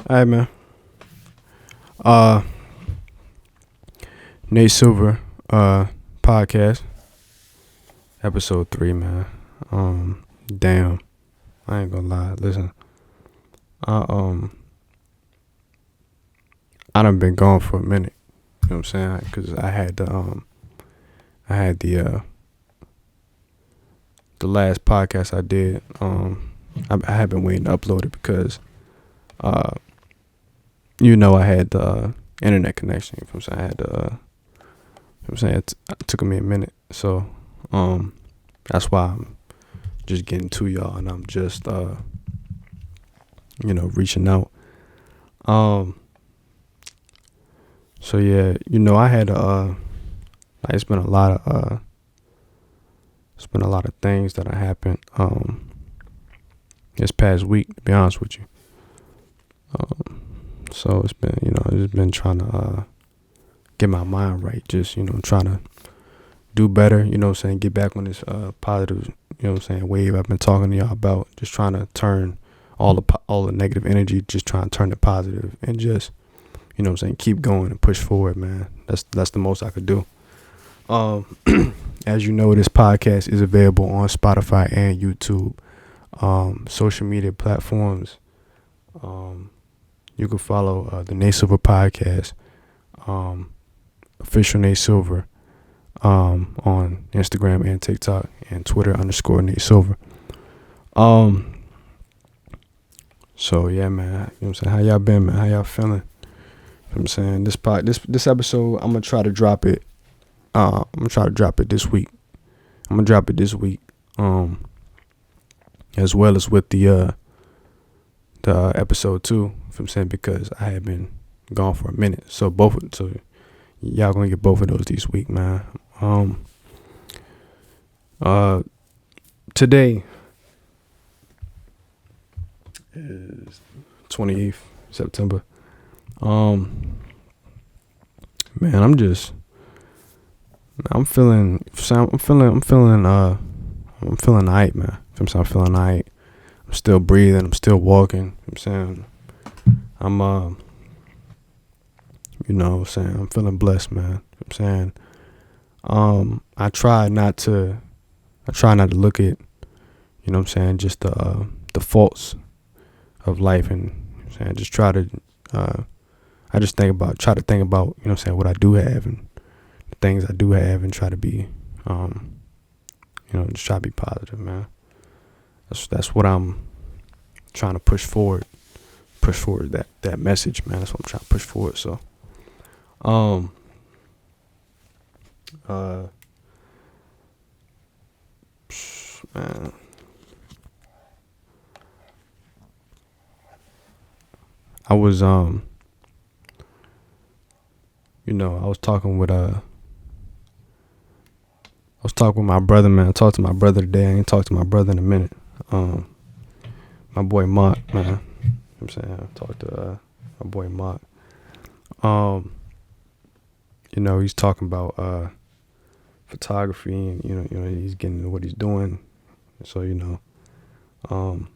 All right, man. Uh, Nate Silver, podcast, Epsiode 3, man. Damn, I ain't gonna lie. Listen, I I done been gone for a minute. You know what I'm saying? Because I had the last podcast I did. I have been waiting to upload it because I had the internet connection. You know what I'm saying? I had the you know what I'm saying? It took me a minute. So that's why I'm just getting to y'all, and I'm just reaching out. So yeah, I had it's been a lot of things that happened this past week, to be honest with you. So it's been trying to get my mind right, just trying to do better, get back on this positive, wave I've been talking to y'all about, just trying to turn all the negative energy, just trying to turn it positive and just keep going and push forward, man. That's the most I could do. As you know, this podcast is available on Spotify and YouTube, social media platforms. You can follow the Nate Silver Podcast, official Nate Silver, on Instagram and TikTok and Twitter _Nate Silver. So yeah, man, you know what I'm saying? How y'all been, man? How y'all feeling? You know what I'm saying? This episode, I'm gonna try to drop it. I'm gonna try to drop it this week. As well as with the episode 2. You know what I'm saying? Because I had been gone for a minute. So y'all gonna get both of those this week, man. Today is 28th September. Man, I'm feeling alright, man. I'm feeling alright. I'm still breathing. I'm still walking. You know what I'm saying? I'm feeling blessed, man. You know what I'm saying? I try not to look at, just the faults of life, and I just try to think about, what I do have and the things I do have, and try to be, just try to be positive, man. That's what I'm trying to push forward that message, man. That's what I'm trying to push forward. So, man, I was I was talking with my brother, man. I talked to my brother today. I ain't talked to my brother in a minute. My boy Mark, man. You know what I'm saying? I talked to my boy Mark. He's talking about photography, and he's getting into what he's doing. So, I'm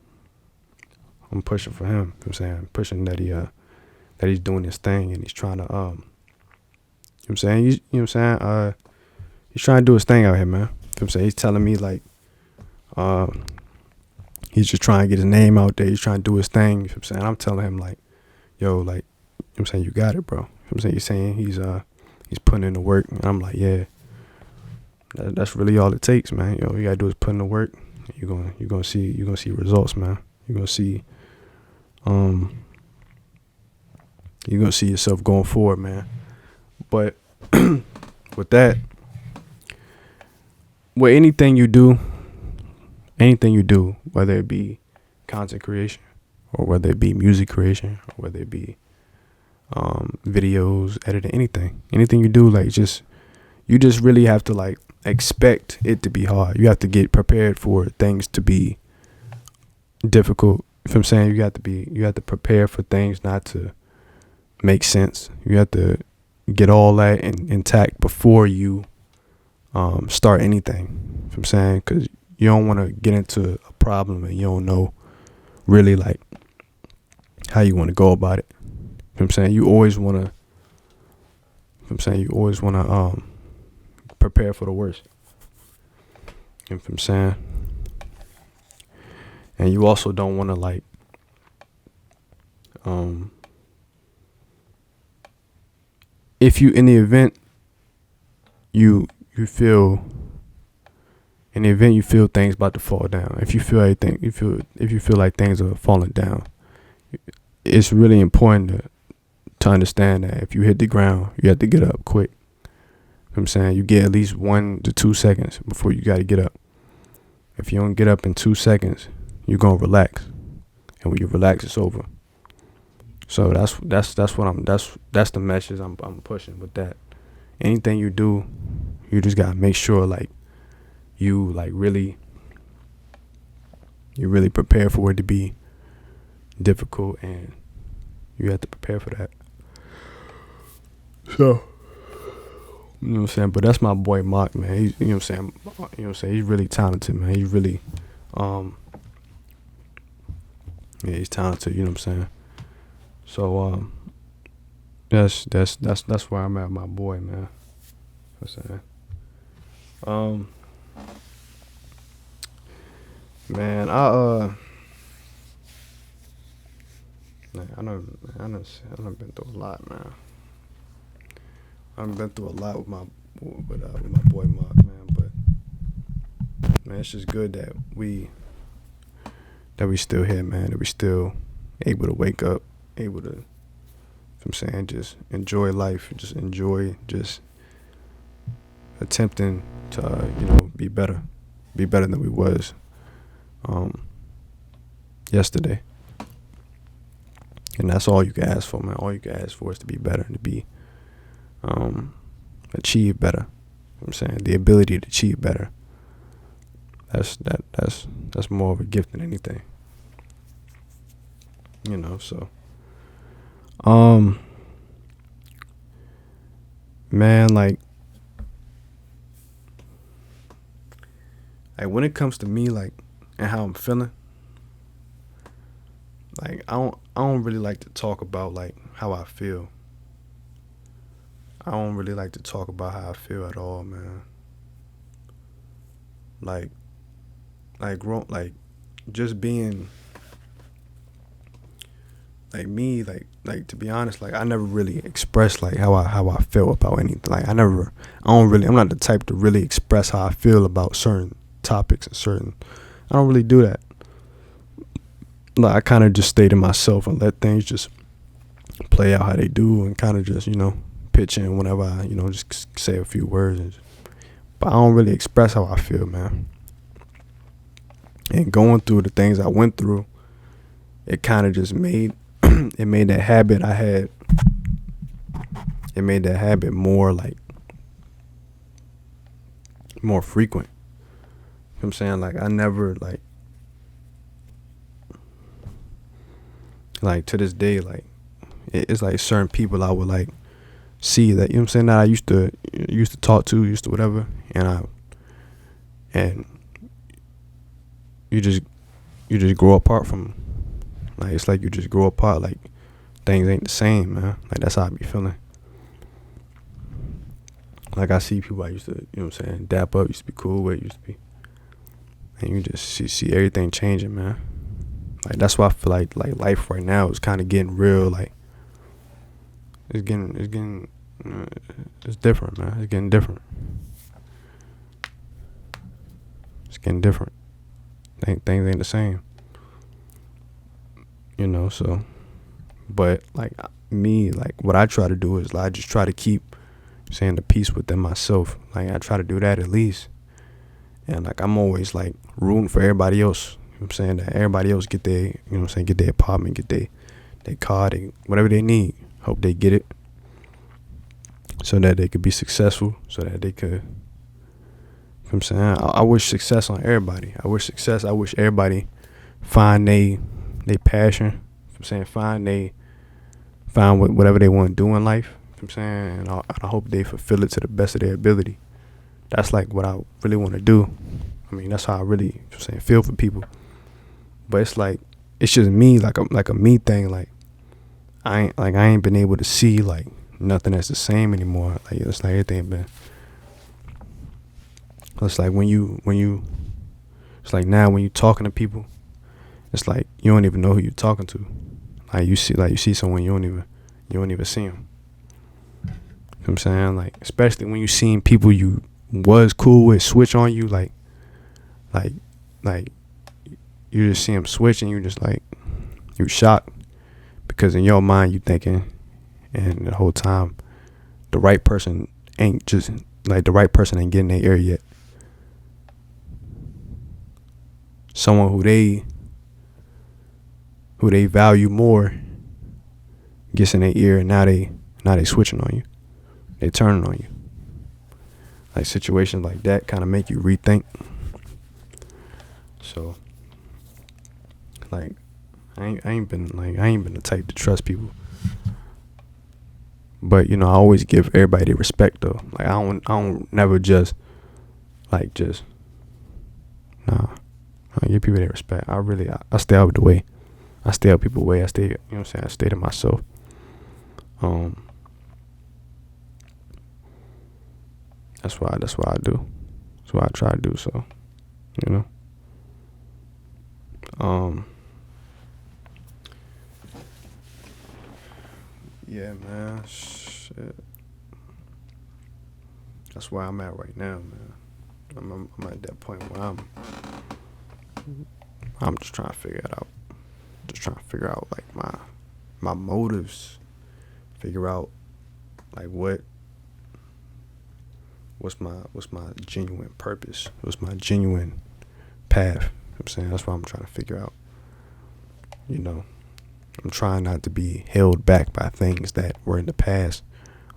pushing for him. You know what I'm saying? Pushing that he's doing his thing, and he's trying to he's trying to do his thing out here, man. You know what I'm saying? He's telling me like he's just trying to get his name out there. He's trying to do his thing. You know what I'm saying? I'm telling him like, yo, like, you know what I'm saying, you got it, bro. You know what I'm saying? He's saying he's putting in the work, and I'm like, yeah, that's really all it takes, man. You gotta do is put in the work. You're gonna see results, man. You're gonna see yourself going forward, man. But with that, with anything you do, whether it be content creation, or whether it be music creation, or whether it be videos, editing, anything you do, like you just really have to like expect it to be hard. You have to get prepared for things to be difficult. If I'm saying, you have to prepare for things not to make sense. You have to get all that intact before you start anything. If I'm saying, because you don't want to get into a problem and you don't know really like how you want to go about it. You know what I'm saying? You always want to prepare for the worst. You know what I'm saying? And you also don't want to like if you in the event you feel things about to fall down. If you feel like things are falling down, it's really important to understand that if you hit the ground, you have to get up quick. You know what I'm saying? You get at least 1 to 2 seconds before you got to get up. If you don't get up in 2 seconds, you're gonna relax, and when you relax, it's over. So that's the message I'm pushing with that. Anything you do, you just gotta make sure like you like really prepare for it to be difficult, and you have to prepare for that. So, you know what I'm saying? But that's my boy Mark, man. He's, you know what I'm saying? He's really talented, man. He's really, he's talented. You know what I'm saying? So, that's where I'm at, my boy, man. You know what I'm saying? Man, I done been through a lot, man. I've been through a lot with my boy Mark, man. But man, it's just good that we still here, man. That we still able to wake up, able to, you know what I'm saying, just enjoy life, just enjoy just attempting to be better than we was yesterday. And that's all you can ask for, man. All you can ask for is to be better, to be achieve better. You know what I'm saying? The ability to achieve better. That's more of a gift than anything. You know, so man, like when it comes to me, like, and how I'm feeling, like I don't really like to talk about like how I feel. I don't really like to talk about how I feel at all, man. Like just being like me, like to be honest, like I never really expressed like how I feel about anything. Like I'm not the type to really express how I feel about certain topics and I don't really do that. Like I kind of just stay to myself and let things just play out how they do, and kind of just, pitch in whenever I, just say a few words. But I don't really express how I feel, man. And going through the things I went through, it kind of just made that habit I had. It made that habit more frequent. You know what I'm saying? Like I never like to this day, like it's like certain people I would like see that, you know what I'm saying, that I used to talk to, used to whatever, and you just grow apart from, like, it's like you just grow apart, like things ain't the same, man. Like that's how I be feeling. Like I see people I used to, you know what I'm saying, dap up, used to be cool with, used to be, and you just see everything changing, man. Like that's why I feel like life right now is kind of getting real, like it's different, man. It's getting different. Things ain't the same, so, but like me, like what I try to do is I just try to keep saying the peace within myself. Like I try to do that at least, and like I'm always like rooting for everybody else. You know what I'm saying, that everybody else get their, get their apartment, get their car, whatever they need. Hope they get it, so that they could be successful, so that they could, you know what I'm saying, I wish success on everybody. I wish everybody find they passion. You know what I'm saying, find whatever they want to do in life. You know what I'm saying, and I hope they fulfill it to the best of their ability. That's like what I really want to do. I mean, that's how I really, you know what I'm saying, feel for people. But it's like, it's just me, like a me thing. Like I ain't been able to see like nothing that's the same anymore. Like it's like everything been. It's like when you it's like now when you talking to people, it's like you don't even know who you're talking to. Like you see someone you don't even see them. You know what I'm saying? Like especially when you seeing people you was cool with switch on you, like you just see them switch and you just like you shocked because in your mind you thinking, and the whole time the right person ain't getting their ear yet. Someone who they value more gets in their ear, and now they switching on you. They turning on you. Like situations like that kind of make you rethink. So like I ain't been the type to trust people. But I always give everybody their respect though. Like I don't never just nah. I give people their respect. I stay out of the way. I stay out people's way. I stay, I stay to myself. That's why I do. That's what I try to do. So, yeah, man. Shit. That's where I'm at right now, man. I'm at that point where I'm just trying to figure it out. Just trying to figure out like my motives. Figure out like what's my genuine purpose? What's my genuine path? I'm saying that's what I'm trying to figure out. I'm trying not to be held back by things that were in the past.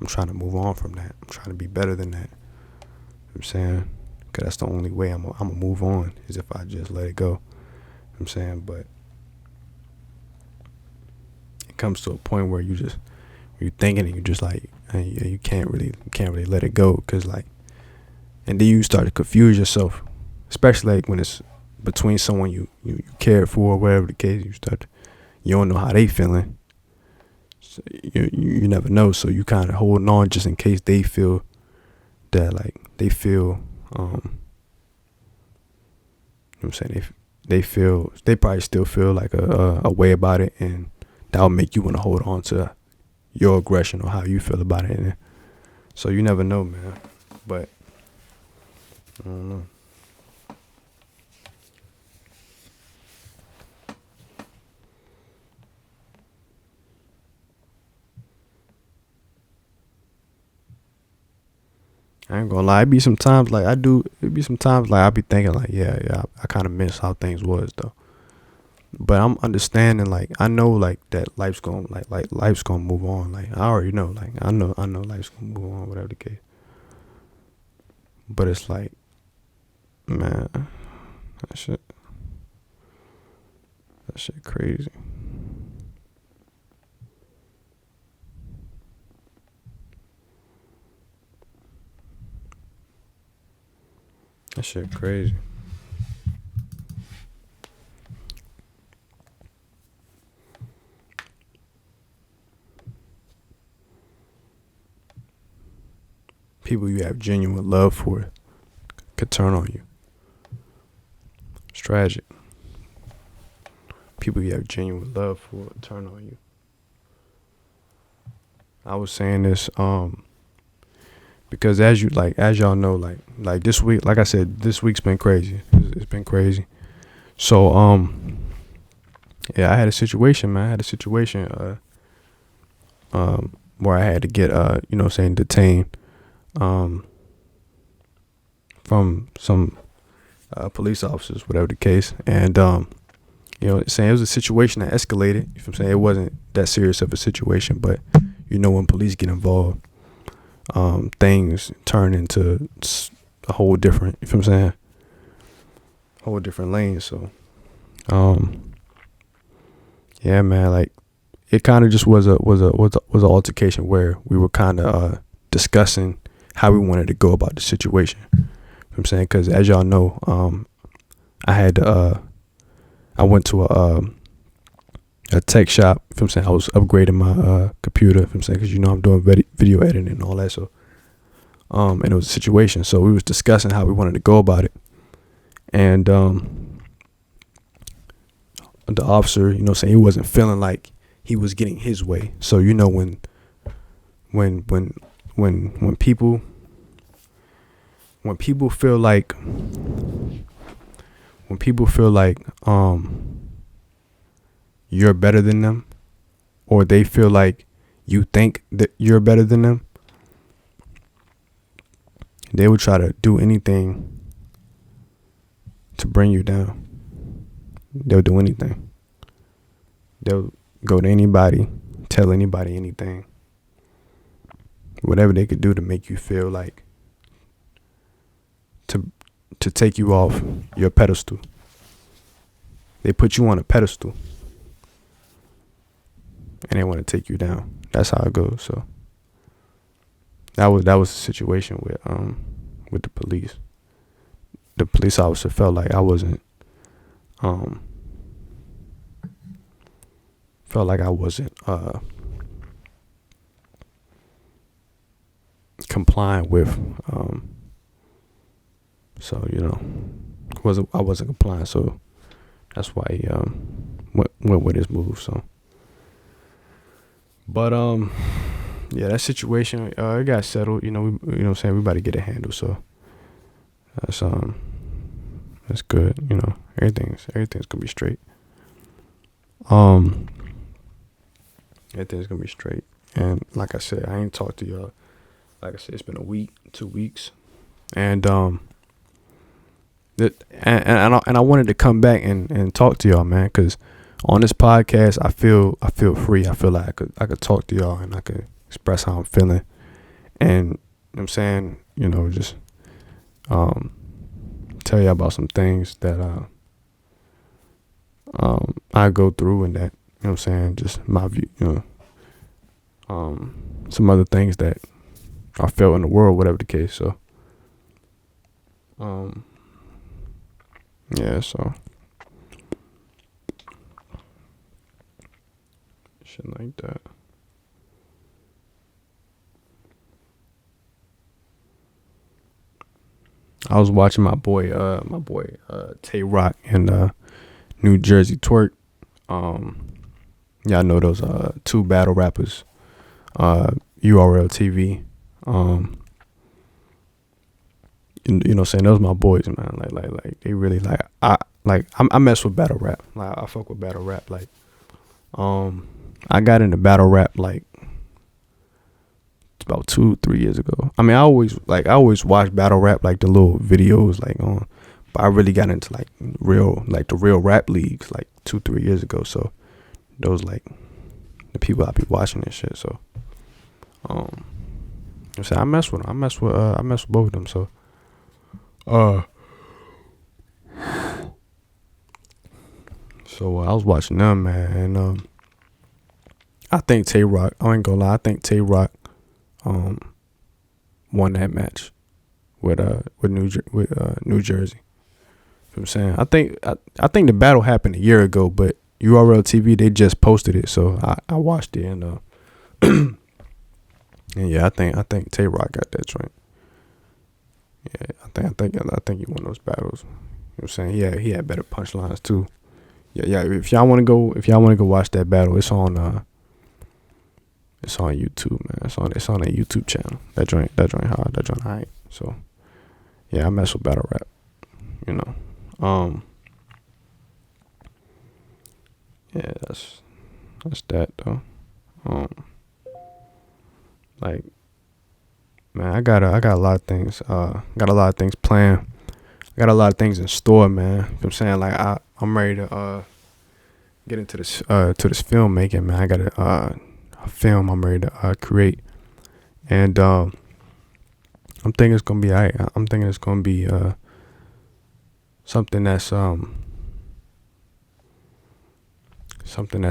I'm trying to move on from that. I'm trying to be better than that. I'm saying, because that's the only way I'm gonna move on is if I just let it go. I'm saying, but it comes to a point where you're thinking and you just like you can't really let it go, because like, and then you start to confuse yourself, especially like when it's between someone you cared for or whatever the case. You don't know how they feeling. So you never know, so you kind of holding on just in case they feel that like they feel I'm saying they probably still feel like a way about it, and that'll make you want to hold on to your aggression or how you feel about it. And so you never know, man. But I don't know. I ain't gonna lie. It'd be sometimes like I be thinking like, yeah, I kind of miss how things was though. But I'm understanding, like I know like that life's gonna move on. Like I already know, like I know life's gonna move on, whatever the case. But it's like, man, that shit crazy. That shit crazy. People you have genuine love for could turn on you. It's tragic. People you have genuine love for turn on you. I was saying this because as y'all know, like this week, like I said, this week's been crazy. It's been crazy. So yeah, I had a situation, man. Where I had to get detained from some police officers, whatever the case. And saying it was a situation that escalated. You know what I'm saying? It wasn't that serious of a situation, but when police get involved, things turn into a whole different, you know what I'm saying? Whole different lane. So yeah, man, like it kind of just was an altercation where we were kind of discussing how we wanted to go about the situation. You know what I'm saying? Because as y'all know, I went to a tech shop. You know what I'm saying? I was upgrading my computer. You know what I'm saying? Because I'm doing video editing and all that. So and it was a situation. So we was discussing how we wanted to go about it. And the officer, you know what I'm saying, he wasn't feeling like he was getting his way. So when people feel like you're better than them, or they feel like you think that you're better than them, they will try to do anything to bring you down. They'll do anything. They'll go to anybody, tell anybody anything, whatever they could do to make you feel like to take you off your pedestal. They put you on a pedestal and they want to take you down. That's how it goes. So that was the situation with the police. The police officer felt like I wasn't complying with I wasn't complying, so that's why he went with his move. So but yeah, that situation it got settled. We, what I'm saying, we about to get it handled, so that's good. Everything's gonna be straight. Everything's gonna be straight. And like I said, I ain't talked to y'all. Like I said, it's been a week, 2 weeks, and I wanted to come back and talk to y'all, man, because on this podcast, I feel free. I feel like I could talk to y'all and I could express how I'm feeling, and you know what I'm saying, just tell you about some things that I go through, and that, you know what I'm saying, just my view, some other things that I felt in the world, whatever the case. So yeah, so shit like that. I was watching my boy Tay Rock and New Jersey Twerk. Yeah, I know those two battle rappers, URL TV. You know what I'm saying, those my boys, man. Like they really I mess with battle rap. Like I fuck with battle rap. Like I got into battle rap like about 2-3 years ago. I mean, I always watched battle rap, like the little videos like on, but I really got into the real rap leagues like 2-3 years ago. So those like the people I be watching and shit. So so I mess with them. I mess with both of them. So I was watching them, man, and I think Tay Rock, I ain't gonna lie, I think Tay Rock won that match with New Jersey. You know what I'm saying? I think the battle happened a year ago, but URL TV, they just posted it, so I watched it, and and yeah, I think Tay Rock got that joint. Yeah, I think he won those battles. You know what I'm saying? Yeah, he had better punchlines too. Yeah. If y'all wanna go watch that battle, it's on YouTube, man. It's on a YouTube channel. That joint hard. That joint high. So yeah, I mess with battle rap. Yeah, that's that though. Like, man, I got a lot of things. Got a lot of things planned. I got a lot of things in store, man. You know what I'm saying? Like I'm ready to get into this filmmaking, man. I got a film I'm ready to create, and I'm thinking it's gonna be alright. I'm thinking it's gonna be something that's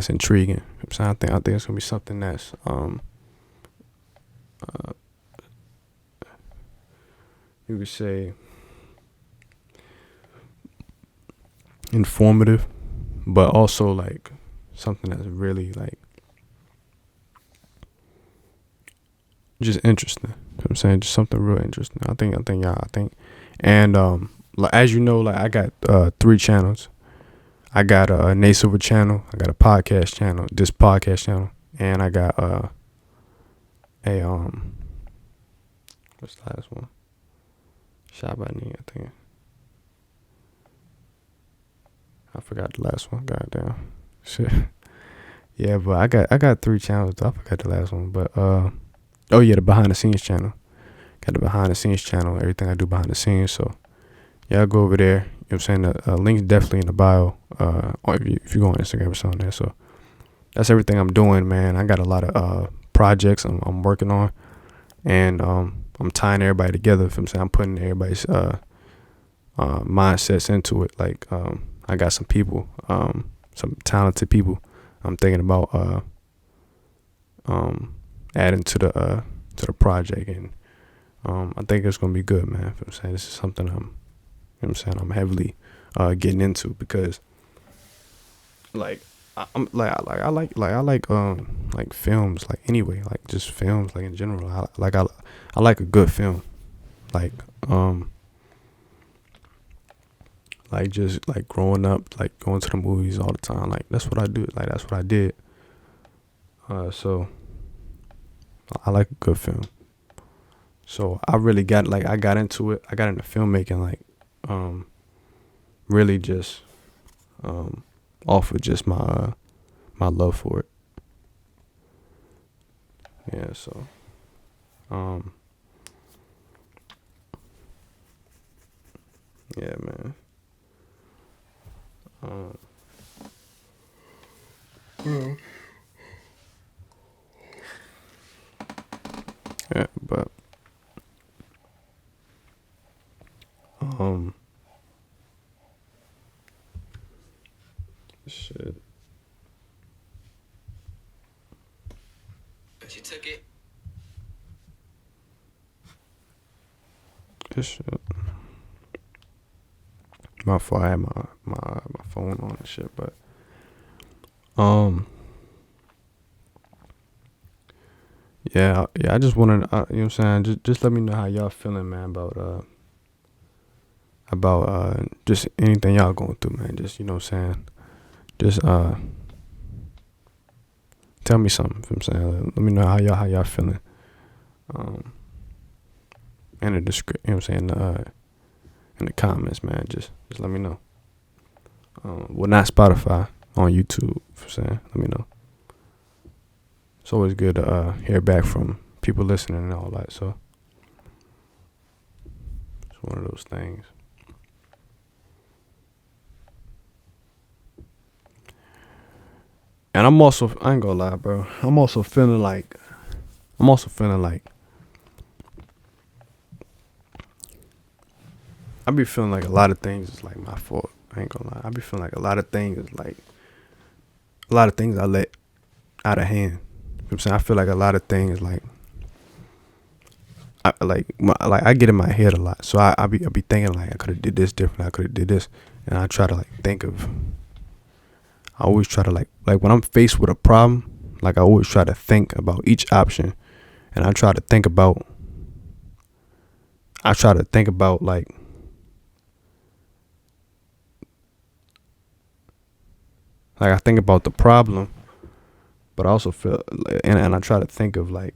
intriguing. You know what I'm saying? I think it's gonna be something that's you could say informative, but also like something that's really like just interesting. You know what I'm saying? Just something real interesting. I think. And like, as you know, like I got 3 channels. I got a Nate Silver channel, I got a podcast channel, this podcast channel, and I got a what's the last one? Shot by Nate, I think. I forgot the last one. Goddamn. Shit. Yeah, but I got 3 channels. I forgot the last one. But oh yeah, the behind the scenes channel. Got the behind the scenes channel, everything I do behind the scenes. So yeah, I'll go over there. You know what I'm saying? The link's definitely in the bio. Or if you go on Instagram or something there. So that's everything I'm doing, man. I got a lot of projects I'm working on, and I'm tying everybody together. You know what I'm saying? I'm putting everybody's mindsets into it. Like I got some people, some talented people I'm thinking about adding to the project, and I think it's gonna be good, man. You know what I'm saying? This is something I'm heavily getting into, because like I like films, like anyway, like just films, like in general. I like a good film, like just like growing up, like going to the movies all the time. Like that's what I do. Like that's what I did. So I like a good film. So I really got into it. I got into filmmaking, like really just off of just my love for it. Yeah, so yeah, man. Yeah, but shit. But you took it. This shit. My fault. I had my phone on and shit, but yeah. I just wanted, you know what I'm saying, just let me know how y'all feeling, man, about just anything y'all going through, man. Just, you know what I'm saying, just tell me something. You know what I'm saying, let me know how y'all feeling. In the description, you know what I'm saying, in the comments, man. Just let me know. Well, not Spotify, on YouTube. You know what I'm saying, let me know. It's always good to hear back from people listening and all that. So it's one of those things. And I ain't gonna lie, bro. I'm also feeling like I be feeling like a lot of things is like my fault. I ain't gonna lie. I be feeling like a lot of things I let out of hand. You know what I'm saying? I feel like a lot of things like I get in my head a lot. So I be thinking like I could have did this different. I could have did this, and I try to like think of. I always try to like when I'm faced with a problem, like I always try to think about each option, and I try to think about like I think about the problem, but I also feel and I try to think of like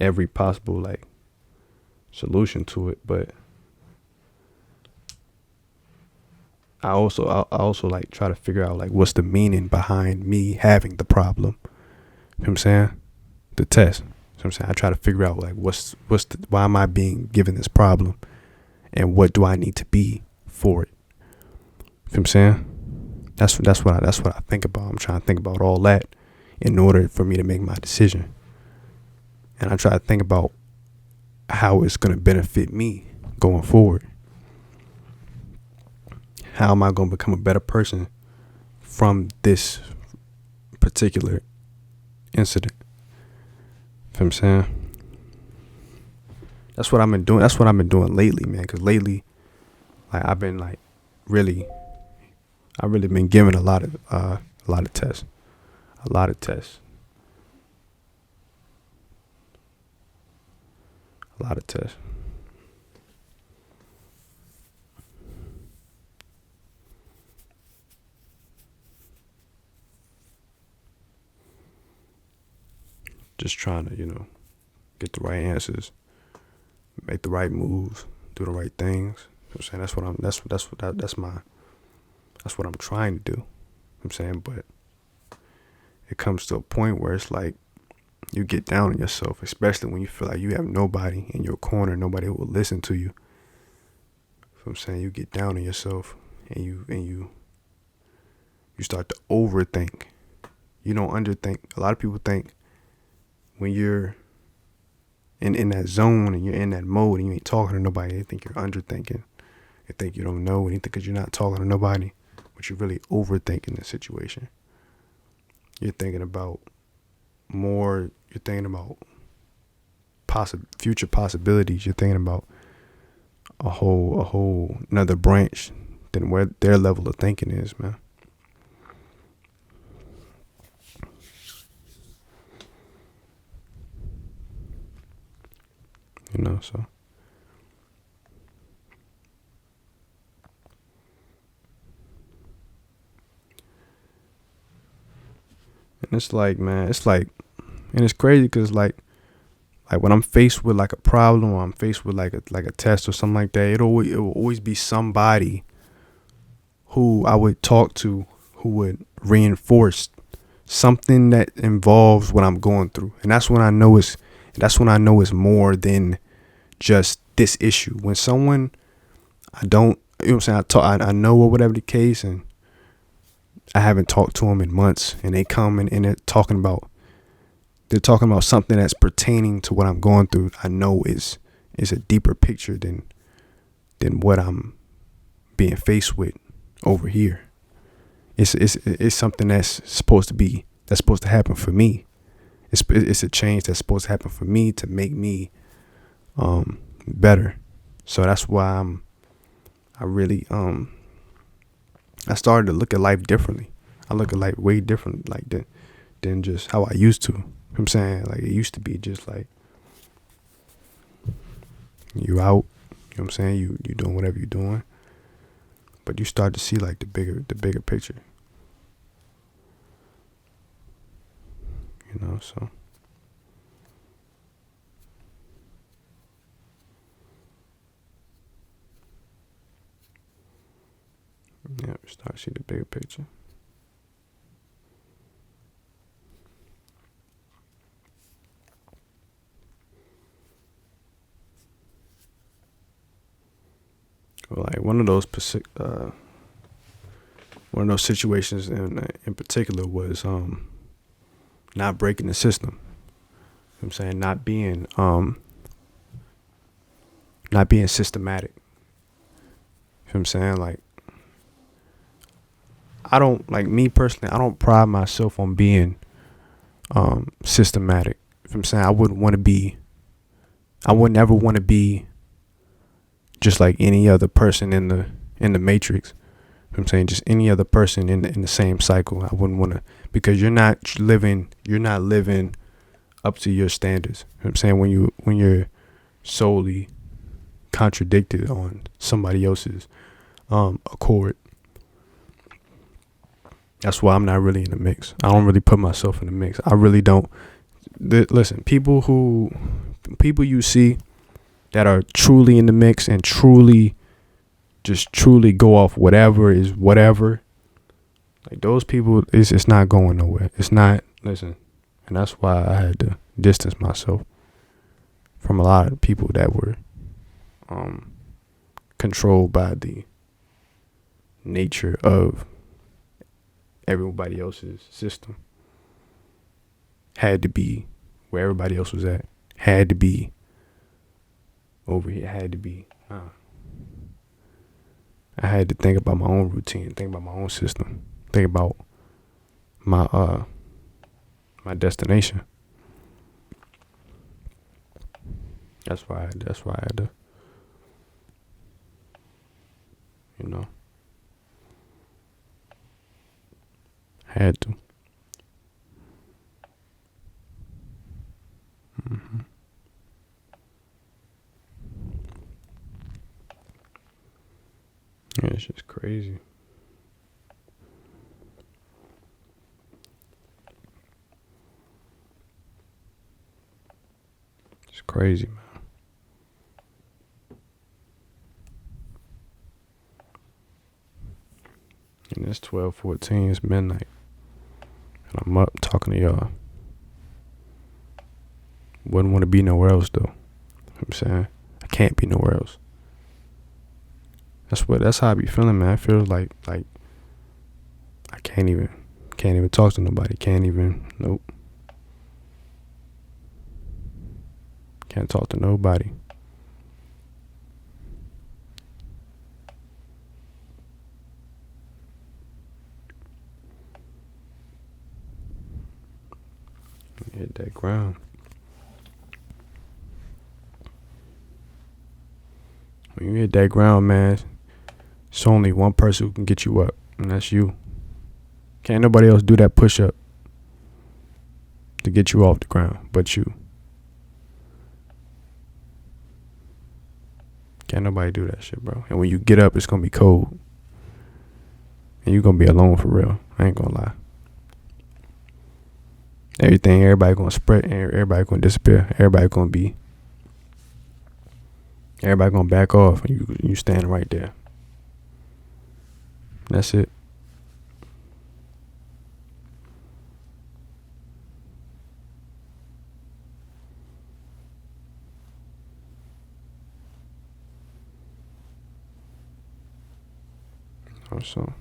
every possible like solution to it, but I also like try to figure out like what's the meaning behind me having the problem. You know what I'm saying? The test. You know what I'm saying? I try to figure out like why am I being given this problem, and what do I need to be for it? You know what I'm saying? That's what I think about. I'm trying to think about all that in order for me to make my decision. And I try to think about how it's going to benefit me going forward. How am I going to become a better person from this particular incident? You know what I'm saying? That's what I've been doing. That's what I've been doing lately, man. Because lately, like I've been like really been given a lot of tests. A lot of tests. A lot of tests. Just trying to, get the right answers, make the right moves, do the right things. You know what I'm saying? That's what I'm trying to do. You know what I'm saying? But it comes to a point where it's like you get down on yourself, especially when you feel like you have nobody in your corner, nobody who will listen to you. You know what I'm saying? You get down on yourself and you start to overthink. You don't underthink. A lot of people think when you're in that zone and you're in that mode and you ain't talking to nobody, they think you're underthinking. They think you don't know anything because you're not talking to nobody, but you're really overthinking the situation. You're thinking about more. You're thinking about future possibilities. You're thinking about a whole another branch than where their level of thinking is, man. So and it's like, man, and it's crazy because like when I'm faced with like a problem or I'm faced with like a test or something like that, it will always be somebody who I would talk to who would reinforce something that involves what I'm going through. And that's when I know it's more than just this issue. When someone I don't, you know what I'm saying, I know or whatever the case, and I haven't talked to them in months, and they come and they're talking about something that's pertaining to what I'm going through. I know is a deeper picture than what I'm being faced with over here. It's something that's supposed to happen for me. It's a change that's supposed to happen for me to make me better. So that's why I started to look at life differently. I look at life way different like than just how I used to. You know what I'm saying? Like, it used to be just like you out, you know what I'm saying? You doing whatever you're doing. But you start to see like the bigger picture. So yeah, we start to see the bigger picture. Well, like one of those situations in particular was not breaking the system. You know what I'm saying, not being systematic. You know what I'm saying? Like, I don't, like, me personally, I don't pride myself on being systematic. You know what I'm saying? I wouldn't ever want to be just like any other person in the matrix. You know what I'm saying? Just any other person in the same cycle. I wouldn't want to, because you're not living up to your standards. You know what I'm saying? When you're solely contradicted on somebody else's accord. That's why I'm not really in the mix. I don't really put myself in the mix. I really don't. Listen, people you see that are truly in the mix and truly go off whatever is whatever, like those people, it's not going nowhere. It's not. Listen, and that's why I had to distance myself from a lot of people that were controlled by the nature of everybody else's system. Had to be where everybody else was at. Had to be over here. Had to be. I had to think about my own routine. Think about my own system. Think about my destination. That's why I had to. Had to. Mm-hmm. Yeah, it's just crazy. It's crazy, man. And it's 12:14. It's midnight, and I'm up talking to y'all. Wouldn't want to be nowhere else though. You know what I'm saying, I can't be nowhere else. That's how I be feeling, man. I feel like I can't even talk to nobody. Nope. Can't talk to nobody. Hit that ground. When you hit that ground, man, it's only one person who can get you up, and that's you. Can't nobody else do that push up to get you off the ground but you. Can't nobody do that shit, bro. And when you get up, it's gonna be cold. And you're gonna be alone for real. I ain't gonna lie. Everybody gonna spread, everybody gonna disappear. Everybody gonna back off, and you standing right there. That's it. So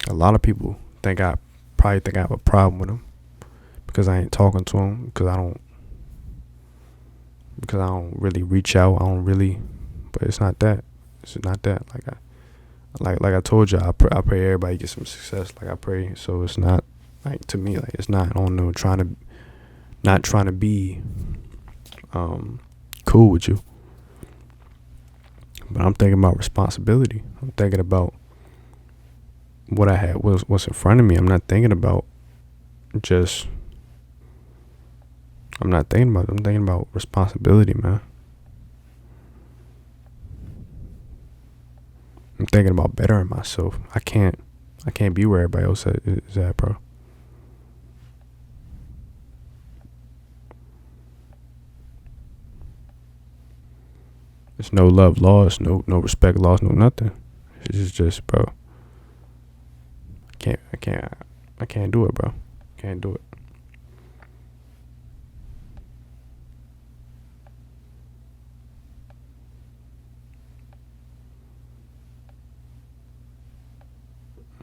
a lot of people probably think I have a problem with them because I ain't talking to them, because I don't really reach out. But it's not that. It's not that. Like I told you, I pray everybody get some success. Like I pray. So it's not like, to me, like it's not. I don't know. Not trying to be cool with you, but I'm thinking about responsibility. I'm thinking about what I had, what's in front of me. I'm not thinking about just. I'm thinking about responsibility, man. I'm thinking about bettering myself. I can't be where everybody else is at, bro. There's no love lost, no respect lost, no nothing. It's just, bro. I can't do it, bro. Can't do it.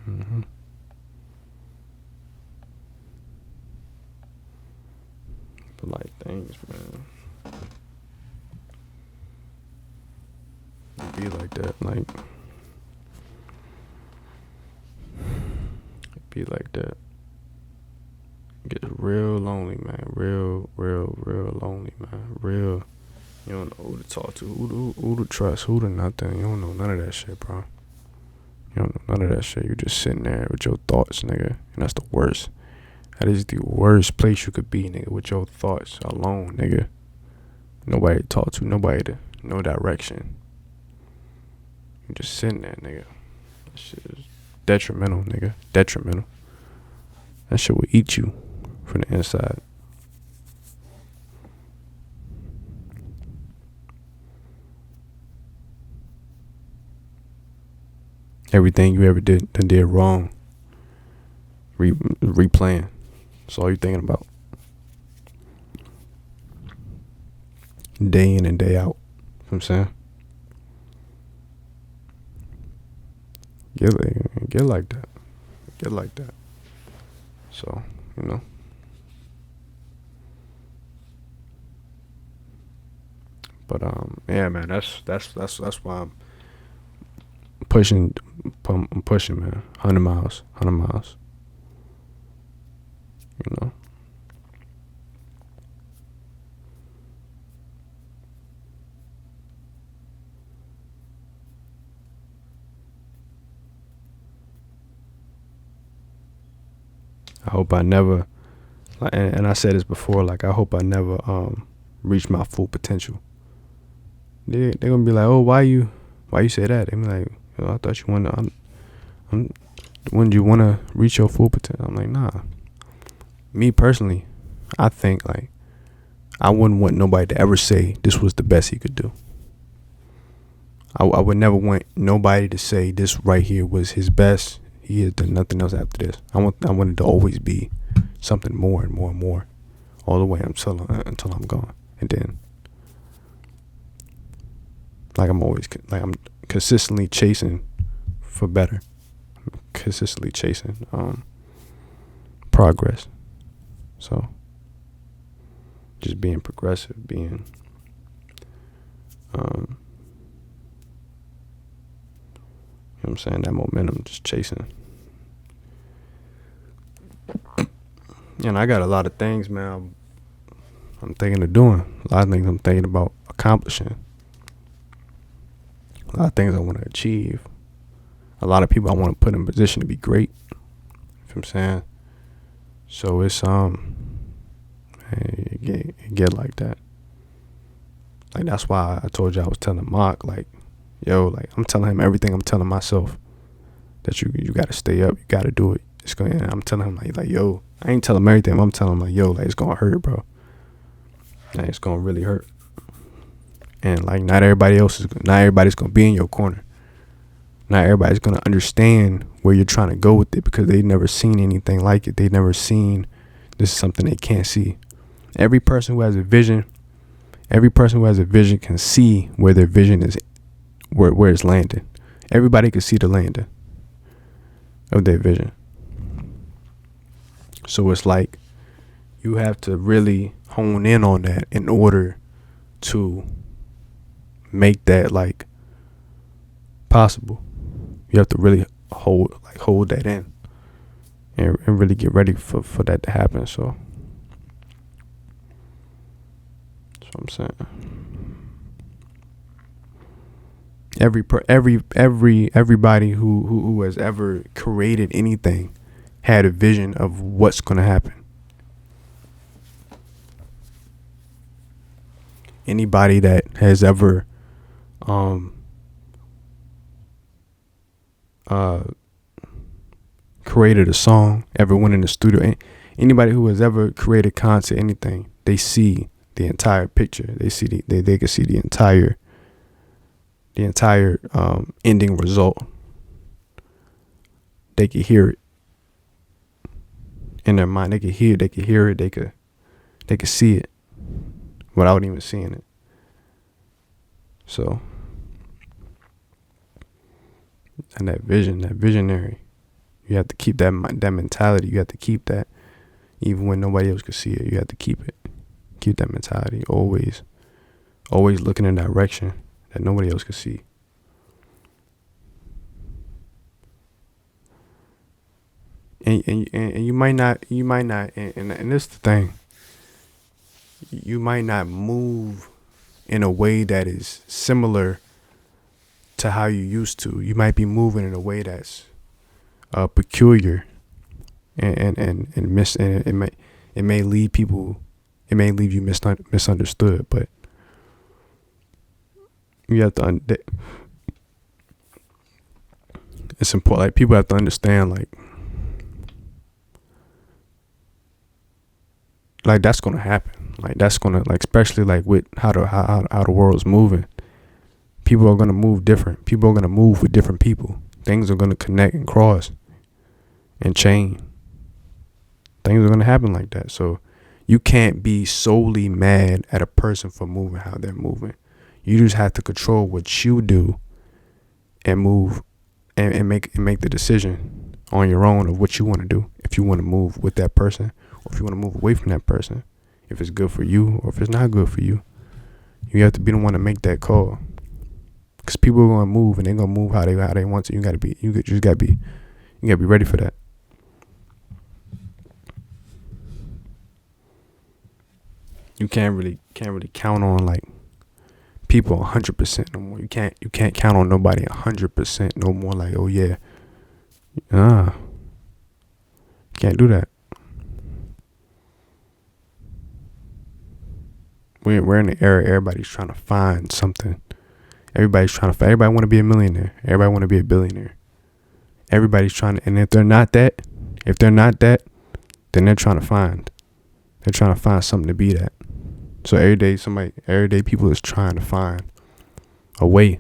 Mm-hmm. But like things, man. It be like that, like. It be like that. It gets real lonely, man. Real lonely, man. Real. You don't know who to talk to, who to trust, who to nothing. You don't know none of that shit, bro. You don't know none of that shit. You just sitting there with your thoughts, nigga. And that's the worst. That is the worst place you could be, nigga, with your thoughts alone, nigga. Nobody to talk to, no direction. You just sitting there, nigga. That shit is detrimental, nigga. Detrimental. That shit will eat you from the inside. Everything you ever did wrong, replaying. That's all you're thinking about. Day in and day out. You know what I'm saying? Get like that. Get like that. So, you know. But yeah, man, that's why I'm pushing, man. 100 miles. You know. I hope I never, and I said this before, like, I hope I never reach my full potential. They're gonna be like, oh, why you say that? They be like, I thought you wouldn't you want to reach your full potential? I'm like, nah. Me personally, I think, like, I wouldn't want nobody to ever say this was the best he could do. I would never want nobody to say this right here was his best. He has done nothing else after this. I want it to always be something more and more and more, all the way until I'm gone. And then, like, I'm consistently chasing for better. I'm consistently chasing progress. So, just being progressive, being you know what I'm saying, that momentum, just chasing. And I got a lot of things, man, I'm thinking of doing. A lot of things I'm thinking about accomplishing. A lot of things I want to achieve. A lot of people I want to put in position to be great. You know what I'm saying? So it's it get like that. Like, that's why I told you I was telling Mark, like, yo, like, I'm telling him everything I'm telling myself, that you got to stay up, you got to do it. It's going. And I'm telling him like, yo, I ain't telling him everything. I'm telling him like, yo, like, it's gonna hurt, bro. Like, it's gonna really hurt. And like, not everybody's gonna be in your corner. Not everybody's gonna understand where you're trying to go with it, because they've never seen anything like it. They've never seen, this is something they can't see. Every person who has a vision can see where their vision is, where it's landing. Everybody can see the landing of their vision. So it's like, you have to really hone in on that in order to make that, like, possible. You have to really hold that in and really get ready for that to happen. So that's what I'm saying. Everybody who has ever created anything had a vision of what's going to happen. Anybody that has ever created a song, ever went in the studio, anybody who has ever created content, anything, they see the entire picture. They see they can see the entire ending result. They can hear it in their mind. They can hear it. They could see it without even seeing it. So, and that visionary, you have to keep that mentality. You have to keep that, even when nobody else can see it. You have to keep it. Keep that mentality. Always looking in a direction that nobody else can see. And you might not, and this is the thing, you might not move in a way that is similar to how you used to. You might be moving in a way that's peculiar, and it may leave you misunderstood, but you have to it's important. Like, people have to understand, like that's gonna happen. Like, that's gonna, like, especially like with how the world's moving. People are gonna move different. People are gonna move with different people. Things are gonna connect and cross and chain. Things are gonna happen like that. So you can't be solely mad at a person for moving how they're moving. You just have to control what you do and move and make the decision on your own of what you want to do. If you want to move with that person, or if you want to move away from that person, if it's good for you or if it's not good for you, you have to be the one to make that call. Because people are gonna move, and they're gonna move how they want to. You gotta be ready for that. You can't really count on, like, people 100% no more. You can't count on nobody 100% no more. Like, oh yeah, can't do that. we're in an era everybody's trying to find something. Everybody want to be a millionaire. Everybody want to be a billionaire. Everybody's trying to, and if they're not that, then they're trying to find something to be that. So every day people is trying to find a way.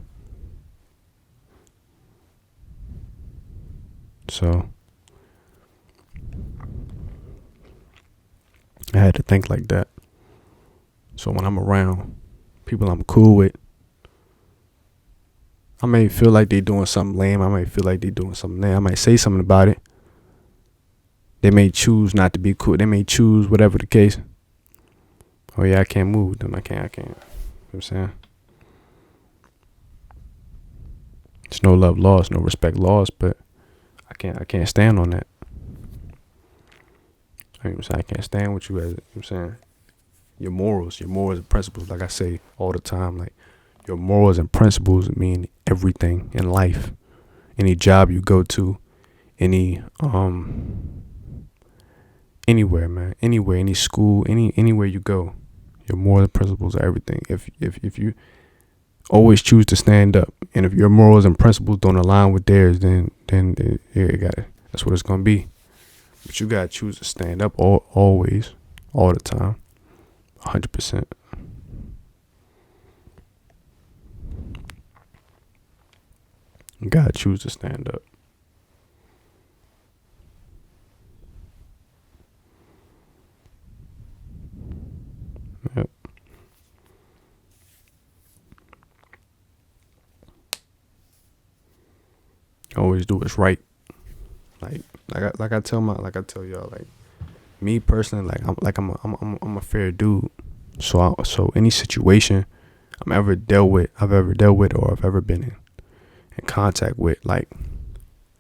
So I had to think like that. So when I'm around people I'm cool with, I may feel like they doing something lame. I might feel like they doing something lame. I might say something about it. They may choose not to be cool. They may choose whatever the case. Oh yeah, I can't move with them. I can't. You know what I'm saying? It's no love lost, no respect lost, but I can't stand on that. You know what I'm saying? I can't stand with you as, you know what I'm saying? Your morals and principles, like I say all the time, like your morals and principles mean everything in life. Any job you go to, anywhere, man, any school, anywhere you go, your morals and principles are everything. If you always choose to stand up, and if your morals and principles don't align with theirs, then that's what it's gonna be. But you gotta choose to stand up always, all the time, 100%. You gotta choose to stand up. Yep. Always do what's right. Like I tell y'all, like me personally, I'm a fair dude. So any situation I've ever dealt with, or I've ever been in contact with, like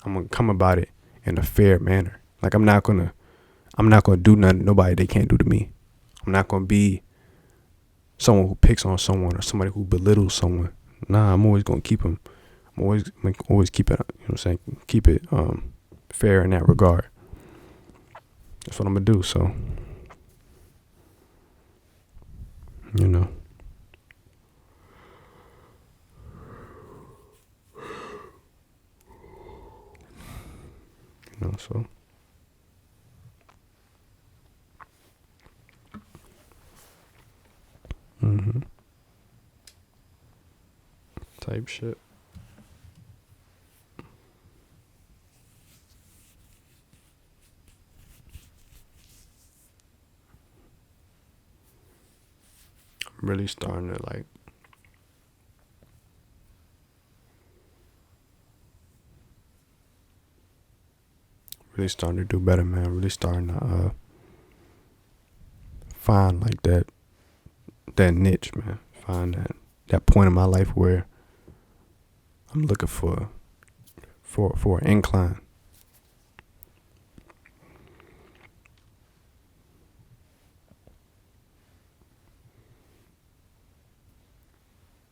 I'm gonna come about it in a fair manner. Like I'm not gonna do nothing to nobody they can't do to me. I'm not gonna be someone who picks on someone or somebody who belittles someone. Nah, I'm always gonna keep them. I'm always keep it. You know what I'm saying? Keep it fair in that regard. That's what I'm gonna do. So, you know. So. Type shit. I'm really starting to do better, man. Really starting to find like that niche, man. Find that point in my life where I'm looking for an incline.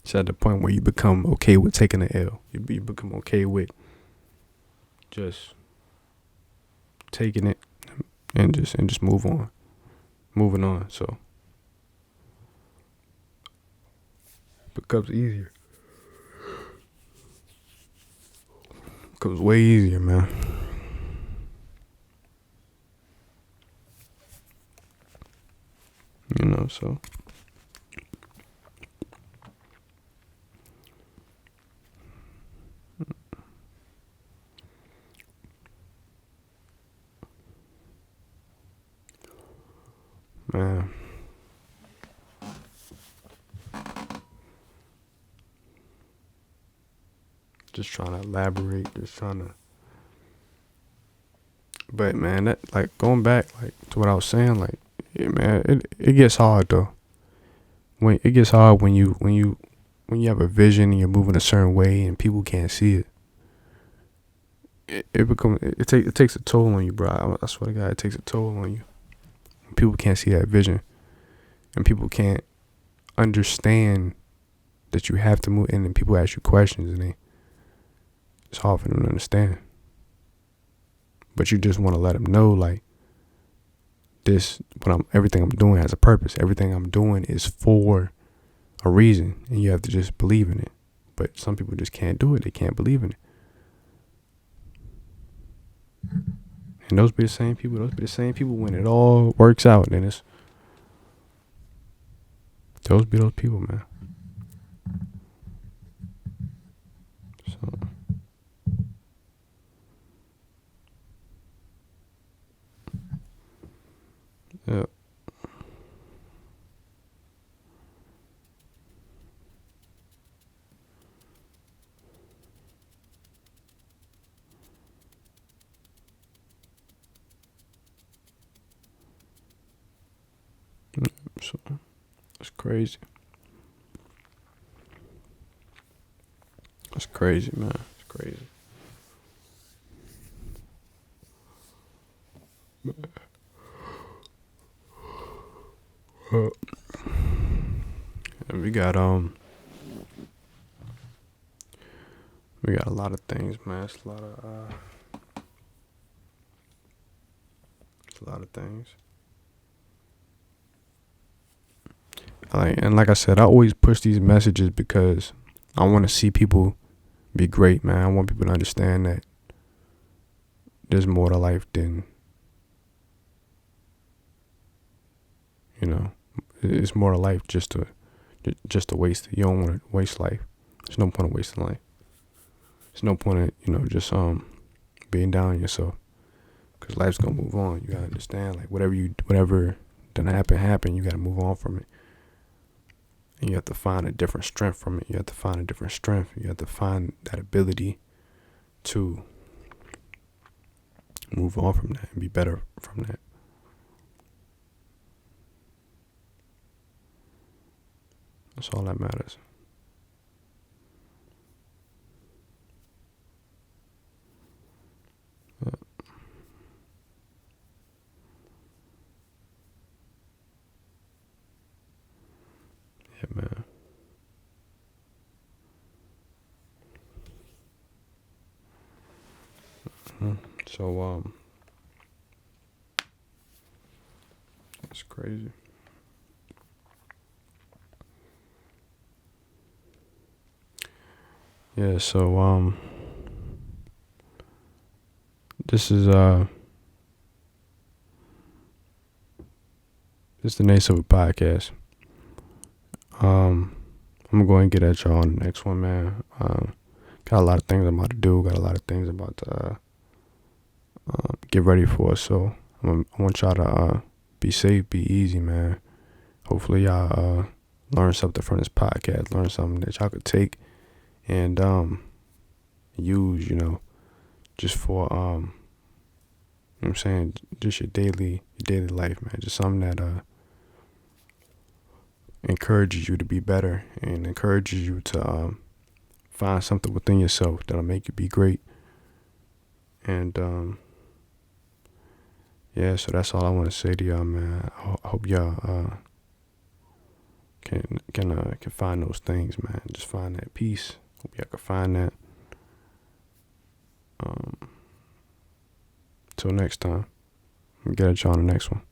It's at the point where you become okay with taking an L. You become okay with just taking it and just moving on. So it becomes easier. Becomes way easier, man. You know, so. Man. Just trying to elaborate, but man, that going back to what I was saying, yeah, man, it gets hard though. It gets hard when you have a vision and you're moving a certain way and people can't see it. It takes a toll on you, bro. I swear to God, it takes a toll on you. People can't see that vision, and people can't understand that you have to move. And then people ask you questions, and it's hard for them to understand. But you just want to let them know, everything I'm doing has a purpose. Everything I'm doing is for a reason, and you have to just believe in it. But some people just can't do it. They can't believe in it. And those be the same people. When it all works out, then those be those people, man. So, yeah. So, it's crazy. It's crazy, man. It's crazy. And we got a lot of things, man. It's a lot of things. Like I said, I always push these messages because I want to see people be great, man. I want people to understand that there's more to life than, it's more to life just to waste it. You don't want to waste life. There's no point in wasting life. There's no point in, just being down on yourself, because life's gonna move on. You gotta understand, like, whatever done happen, you gotta move on from it. And you have to find a different strength from it. You have to find that ability to move on from that and be better from that. That's all that matters. Yeah, man. So, it's crazy. Yeah, so, this is the Nate Silver Podcast. I'm gonna go and get at y'all on the next one, man. Got a lot of things I'm about to do. Got a lot of things I'm about to get ready for. So I want y'all to be safe, be easy, man. Hopefully y'all learn something from this podcast. Learn something that y'all could take and use, just for you know what I'm saying, just your daily life, man. Just something that encourages you to be better and encourages you to find something within yourself that'll make you be great. And yeah, so that's all I want to say to y'all, man. I hope y'all can find those things, man. Just find that peace. Hope y'all can find that. Till next time, I'll get at y'all on the next one.